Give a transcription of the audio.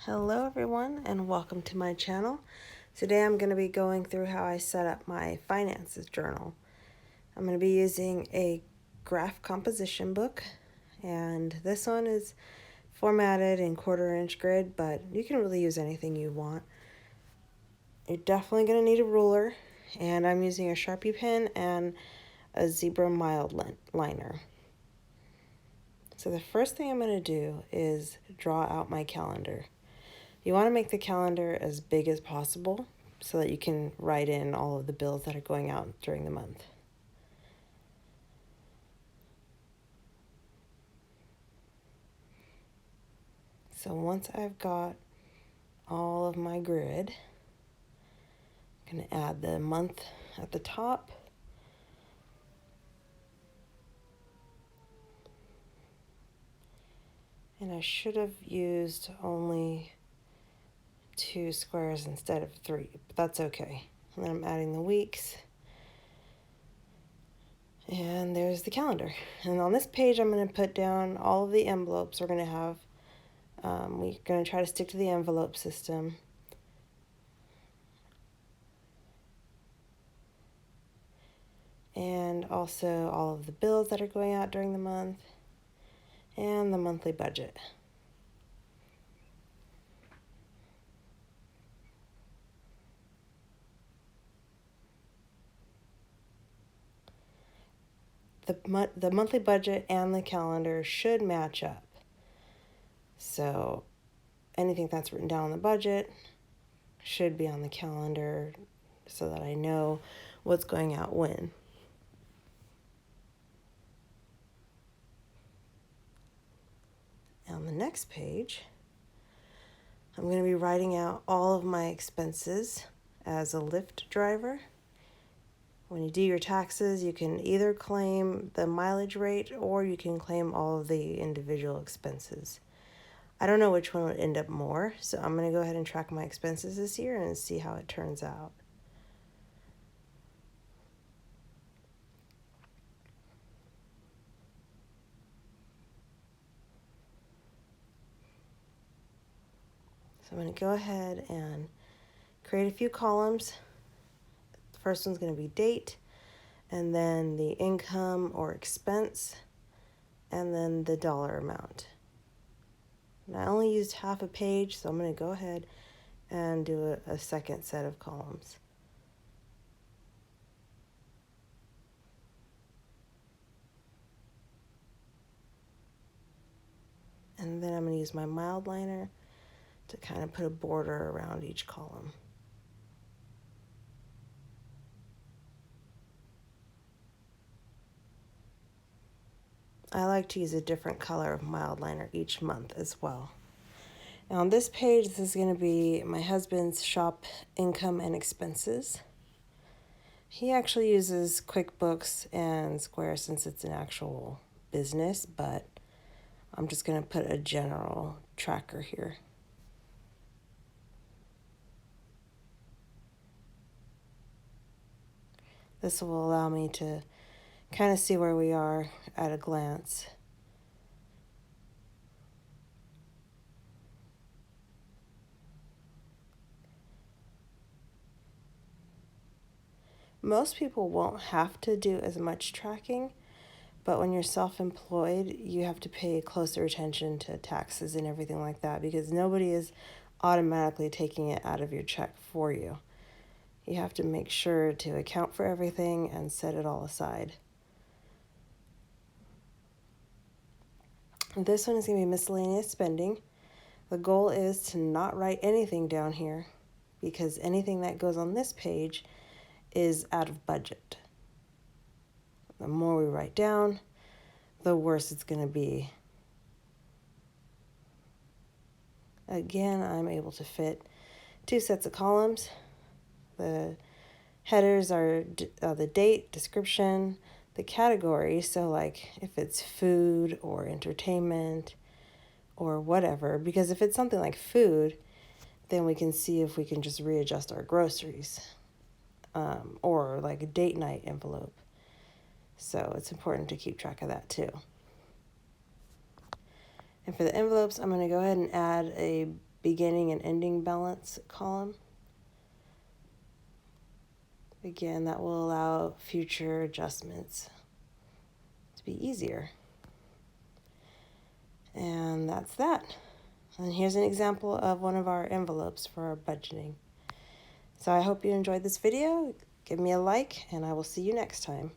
Hello everyone and welcome to my channel. Today I'm going to be going through how I set up my finances journal. I'm going to be using a graph composition book, and this one is formatted in 1/4-inch grid, but you can really use anything you want. You're definitely going to need a ruler, and I'm using a Sharpie pen and a zebra mild liner. So the first thing I'm going to do is draw out my calendar. You want to make the calendar as big as possible so that you can write in all of the bills that are going out during the month. So once I've got all of my grid, I'm going to add the month at the top. And I should have used only 2 squares instead of 3, but that's okay. And then I'm adding the weeks. And there's the calendar. And on this page, I'm going to put down all of the envelopes we're going to have. We're going to try to stick to the envelope system. And also all of the bills that are going out during the month and the monthly budget. The monthly budget and the calendar should match up. So anything that's written down on the budget should be on the calendar so that I know what's going out when. On the next page, I'm going to be writing out all of my expenses as a Lyft driver. When you do your taxes, you can either claim the mileage rate or you can claim all of the individual expenses. I don't know which one would end up more, so I'm going to go ahead and track my expenses this year and see how it turns out. So I'm going to go ahead and create a few columns. The first one's going to be date, and then the income or expense, and then the dollar amount. And I only used half a page, so I'm going to go ahead and do a second set of columns. And then I'm going to use my mild liner to kind of put a border around each column. I like to use a different color of mild liner each month as well. Now on this page, this is going to be my husband's shop income and expenses. He actually uses QuickBooks and Square since it's an actual business, but I'm just going to put a general tracker here. This will allow me to kind of see where we are at a glance. Most people won't have to do as much tracking, but when you're self-employed, you have to pay closer attention to taxes and everything like that because nobody is automatically taking it out of your check for you. You have to make sure to account for everything and set it all aside. This one is going to be miscellaneous spending. The goal is to not write anything down here because anything that goes on this page is out of budget. The more we write down, the worse it's going to be. Again, I'm able to fit 2 sets of columns. The headers are the date, description, the category, so like if it's food or entertainment or whatever, because if it's something like food, then we can see if we can just readjust our groceries, or like a date night envelope. So it's important to keep track of that too. And for the envelopes, I'm going to go ahead and add a beginning and ending balance column. Again, that will allow future adjustments to be easier. And that's that. And here's an example of one of our envelopes for our budgeting. So I hope you enjoyed this video. Give me a like, and I will see you next time.